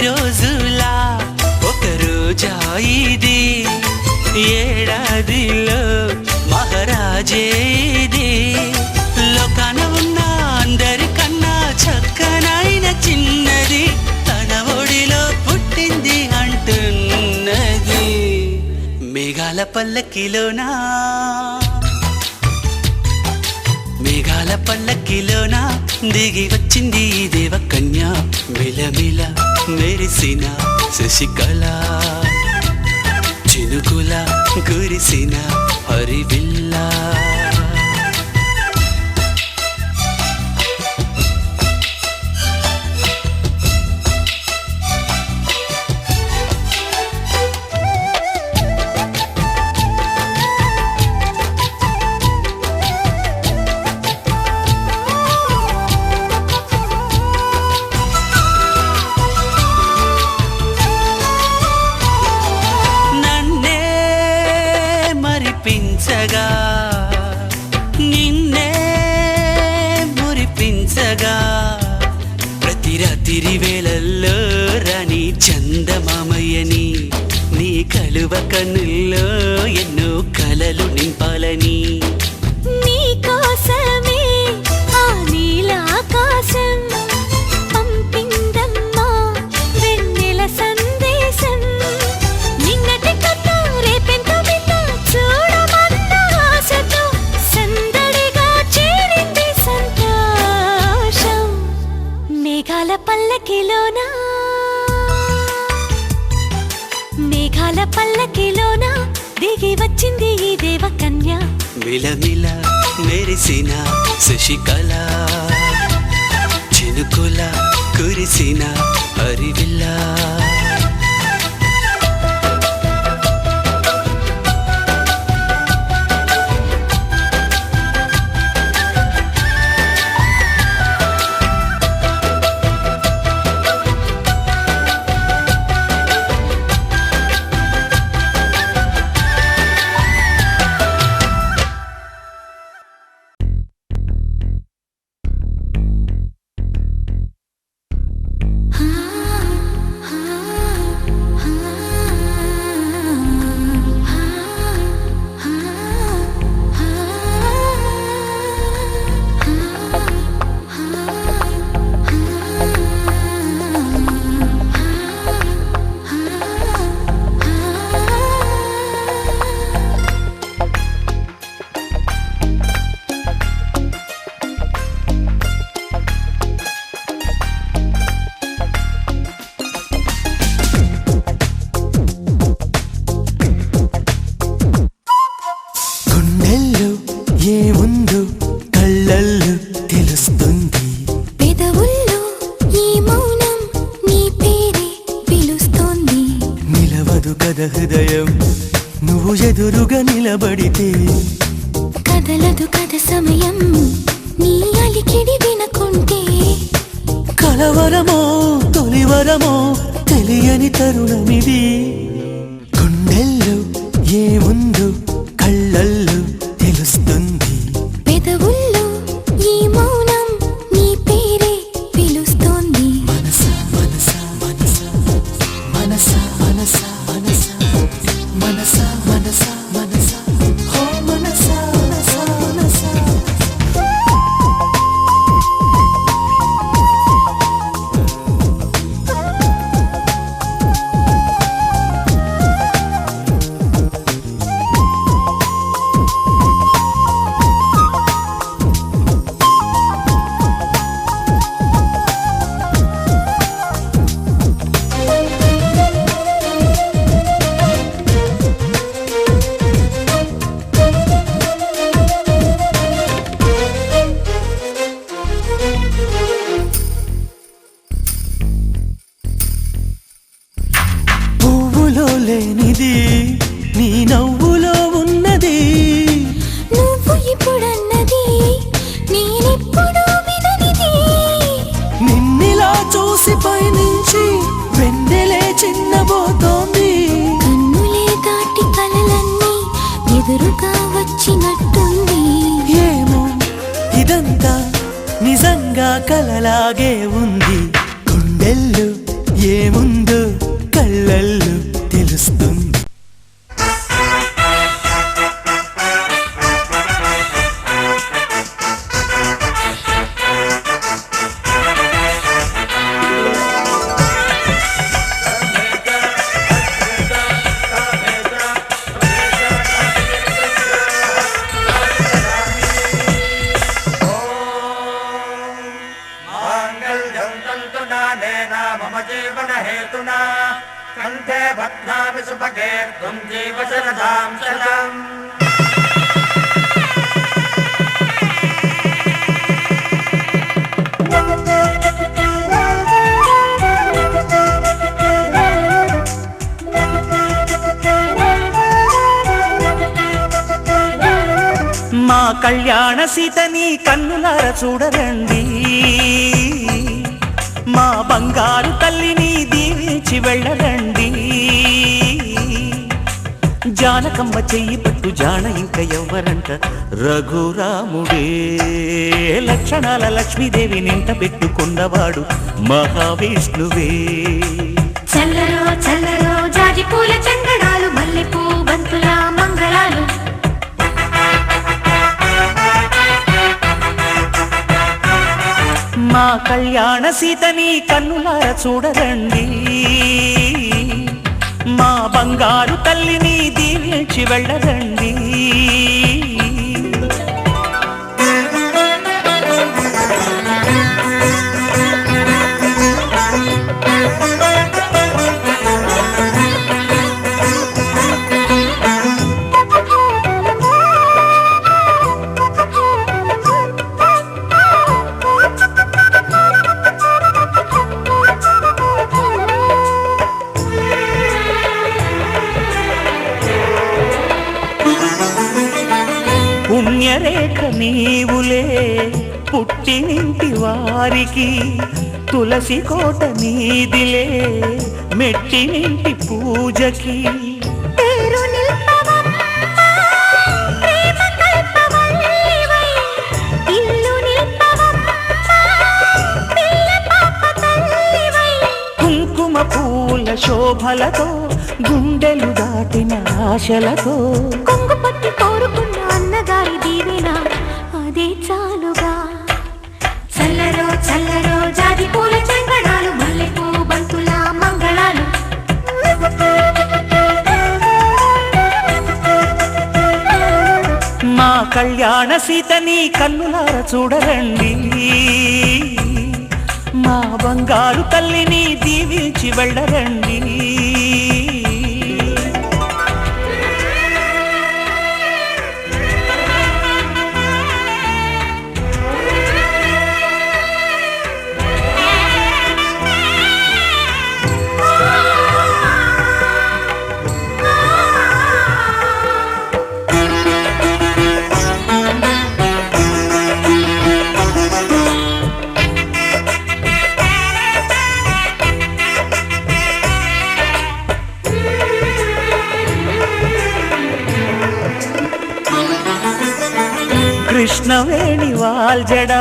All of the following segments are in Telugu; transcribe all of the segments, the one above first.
రోజులా ఒక రోజా ఇది, ఏడాదిలో మహారాజే ఇది. లోకాన ఉన్న అందరికన్నా చక్కనైన చిన్నది తన ఒడిలో పుట్టింది అంటున్నది. మేఘాల పల్లకిలోనా, మేఘాల పల్లకిలోన దిగి వచ్చింది దేవకన్య. మిలమిల మెరిసిన శశికళ, చినుకుల కురిసిన హరివిల్ల. నిన్నే మురిపించగా ప్రతి రాత్రి వేళల్లో రాణి చందమామయ్యని, నీ కలువ కన్నుల్లో ఎన్నో కలలు నింపాలని. నీ కోసమే ఆ నీలాకాశం పంపిందమ్మా వెన్నెల సందేశం. నిన్నటి కథ రేపెంత వింత చూడమన్న ఆశతో సందడిగా చేరింది సంతోషం. మేఘాల పల్లకిలోనా, మేఘాల పల్లకిలోనా దిగి వచ్చింది ఈ దేవకన్య. మిలమిల మెరిసిన శశికళ, చినుకుల కురిసిన హరివిల్ల. ఏముందో కళ్ళల్లో తెలుస్తుంది, పెదవుల్లో ఈ మౌనం నీ పేరే పిలుస్తోంది. నిలవదు కథ హృదయం నువ్వు ఎదురుగా నిలబడితే, కదలదు కథ సమయం నీ అలికిడి వినకుంటే. కలవరమో తొలివరమో తెలియని తరుణమిది, గుండెల్లో ఏముందో కళ్ళల్లో తెలుస్తుంది, పెదవుల్లో ఈ మౌనం నీ పేరే పిలుస్తోంది. మనసా మనసా మనసా మనసా మనసా మనసా మనసా మనసా మనసా ఓ మనసా మనసా మనసా. లేనిది నీ నవ్వులో ఉన్నది, నువ్వు ఇప్పుడన్నది నేనెప్పుడు విననిది. నిన్నిలా చూసి పైనుంచి వెన్నెలే చిన్నబోతోంది, కన్నులే దాటి కలలన్నీ ఎదురుగా వచ్చినట్టుంది. ఏమో ఇదంతా నిజంగా కలలాగే ఉంది, గుండెల్లో ఏముందో కళ్ళల్లో తెలుస్తుంది. కంఠే భద్రామి సుభగే త్వం జీవ శరదాం శతం. మా కళ్యాణ సీతని కన్నులార చూడరండి, మా బంగారు తల్లిని దీవించి వెళ్ళరండి. జానకమ్మ చెయ్యి పట్టు జాన ఇంక ఎవ్వరంట, రఘురాముడే లక్షణాల లక్ష్మీదేవి నింట పెట్టుకున్నవాడు మహావిష్ణువే. చల్లరో చల్లరో జాజి పూల చందనాలు, మల్లెపూ బంతుల మంగళాలు. మా కళ్యాణ సీతని కన్నులార చూడరండి, మా బంగారు తల్లిని దీవించి వెళ్ళరండి. పుణ్యరేఖ నీవులే పుట్టినింటి వారికి, తులసి కోట నీదిలే మెట్టినింటి పూజకి. పేరు నిల్పవమ్మ ప్రేమ కల్పవల్లివై, ఇల్లు నిల్పవమ్మ పిల్ల పాప తల్లివై. కుంకుమ పూల శోభలతో గుండెలు దాటిన ఆశలతో, కొంగు పట్టి కోరుకున్న అన్నగారి దీవెన అదే చాలుగా. చల్లరో చల్లరో జాజి పూల చందనాలు, మల్లెపూ బంతుల మంగళాలు. మా కళ్యాణ సీతని కన్నులార చూడరండి, మా బంగారు తల్లిని దీవించి వెళ్ళరండి. కృష్ణవేణి వాల్జడా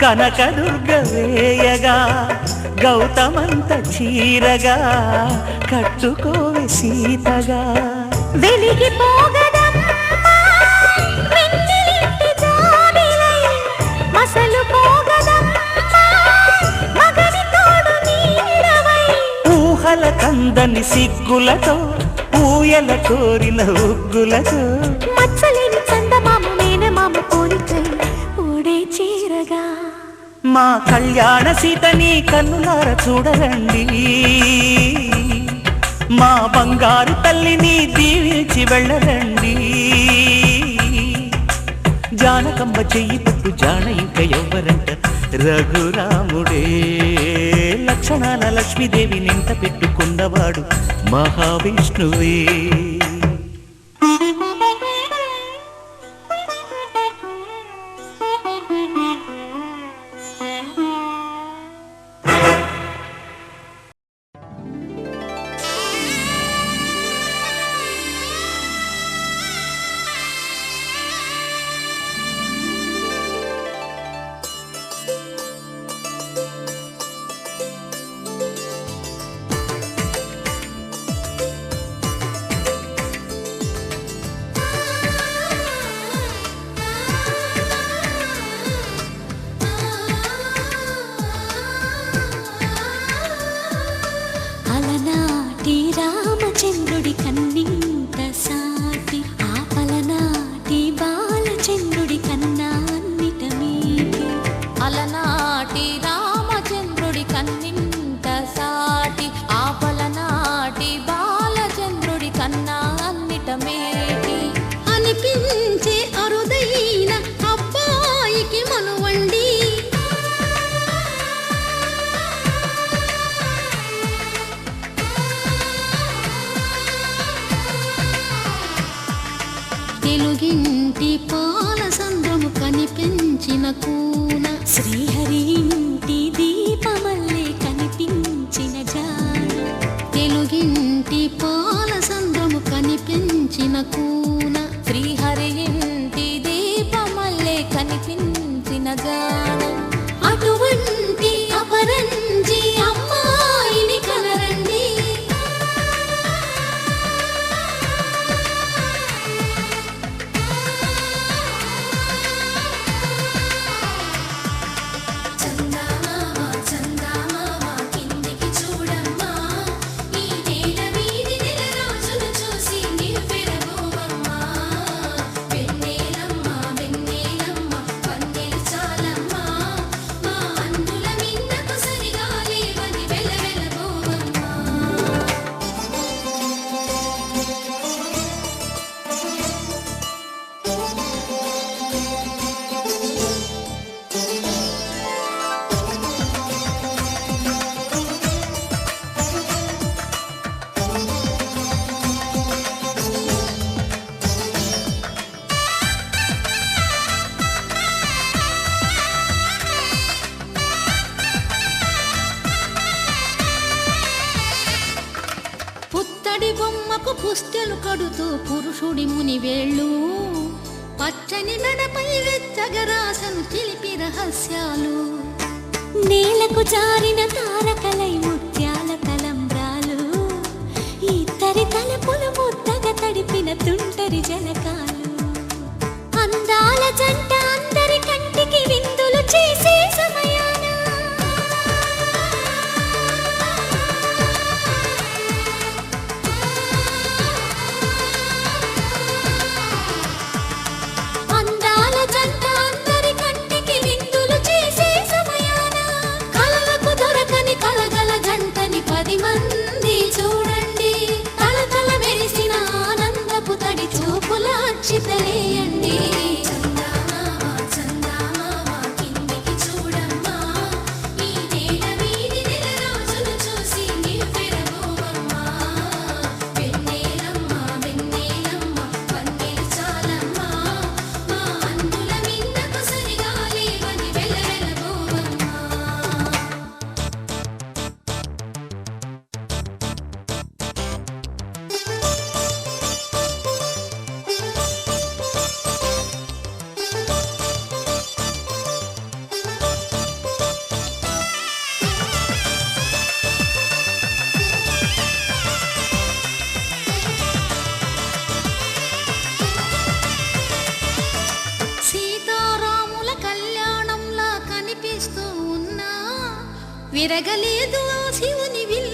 కనకదుర్గ వేయగా, గౌతమంత చీరగా కట్టుకోవి సీతగా. వెలిగిపోగదమ్మా వెన్నెలింటి జాబిలై, మసలు పోగదమ్మా మగని తోడు నీడవై. ఊహల కందని సిగ్గులతో ఊయల కోరిన ఉగ్గులతో, మచ్చలేని చందమామ మేనమామ పోలికై ఓడే చీరగా. మా కళ్యాణ సీతని కన్నులార చూడరండి, మా బంగారు తల్లిని దీవించి వెళ్ళరండి. జానకమ్మ చెయ్యి పట్టు జాన ఇంక ఎవ్వరంట, రఘురాముడే లక్షణాల లక్ష్మీదేవి నింట పెట్టుకున్నవాడు మహావిష్ణువే. తెలుగింటి పాల సంద్రము కనిపించిన కూన శ్రీహరి ఇంటి దీపమల్లే కనిపించిన జాన తెలుగింటి పాల సంద్రము కనిపించిన కూన శ్రీహరి ఇంటి దీపమల్లే కనిపించిన జాన అటువంటి అపరంజి అమ్మాయిని కనరండి చందమామ చందమామ కిందికి చూడమ్మా ఈ నేల వీధి నెల రోజులు చూసి నివ్వెరబోవమ్మా వెన్నెలమ్మ వెన్నెలమ్మ వన్నెలు చాలమ్మా మా అందుల మిన్నకు సరిగా లేవని వెలవెలబోవమ్మా పుత్తడి బొమ్మకు పుస్తెలు కడుతూ పురుషుడి ముని వేళ్ళు పచ్చని నడపై వెచ్చగరాసను చిలిపి రహస్యాలు నేలకు జారిన తారకలై ముత్యాల తలంబ్రాలు ఇద్దరి తలపులు ముద్దగా తడిపిన తుంటరి జలకాలు అందాల జంట అందరి కంటికి విందులు చేసే సమయాన అందాల జంట అందరి కంటికి విందులు చేసే సమయాన కలలకు దొరకని కలగల జంటని 10 మంది చూడండి తలతల మెరిసిన ఆనందపు తడి చూపుల అచ్చితలేయండి చందమామ చందమామ కిందికి చూడమ్మా ఈ నేల వీధి నెల రోజులు చూసి నివ్వెరబోవమ్మా వెన్నెలమ్మ వెన్నెలమ్మ వన్నెలు చాలమ్మా మా అందుల మిన్నకు సరిగా లేవని వెలవెలబోవమ్మా సీతారాముల కళ్యాణంలా కనిపిస్తూ ఉన్నా విరగలేదు ఆ శివుని విల